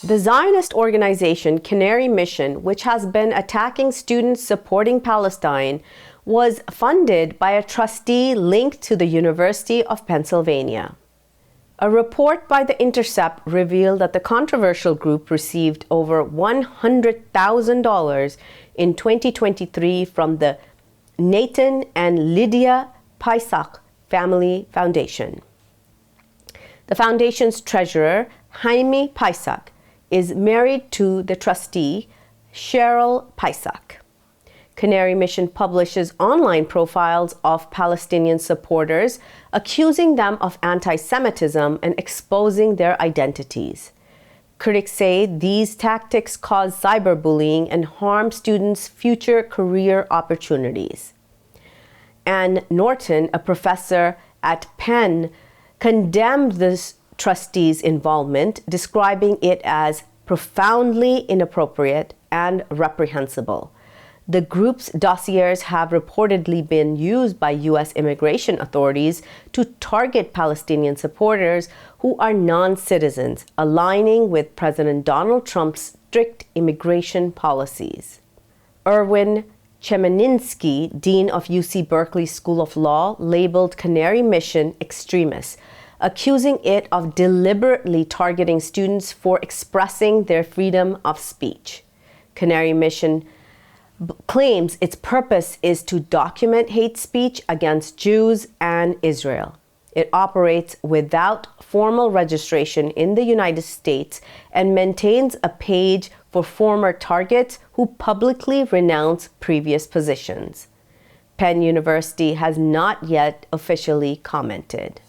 The Zionist organization Canary Mission, which has been attacking students supporting Palestine, was funded by a trustee linked to the University of Pennsylvania. A report by The Intercept revealed that the controversial group received over $100,000 in 2023 from the Nathan and Lydia Paisak Family Foundation. The foundation's treasurer, Jaime Paisak, is married to the trustee, Cheryl Paisak. Canary Mission publishes online profiles of Palestinian supporters, accusing them of anti-Semitism and exposing their identities. Critics say these tactics cause cyberbullying and harm students' future career opportunities. Ann Norton, a professor at Penn, condemned this trustee's involvement, describing it as profoundly inappropriate and reprehensible. The group's dossiers have reportedly been used by U.S. immigration authorities to target Palestinian supporters who are non-citizens, aligning with President Donald Trump's strict immigration policies. Erwin Chemerinsky, dean of UC Berkeley School of Law, labeled Canary Mission extremist, accusing it of deliberately targeting students for expressing their freedom of speech. Canary Mission claims its purpose is to document hate speech against Jews and Israel. It operates without formal registration in the United States and maintains a page for former targets who publicly renounce previous positions. Penn University has not yet officially commented.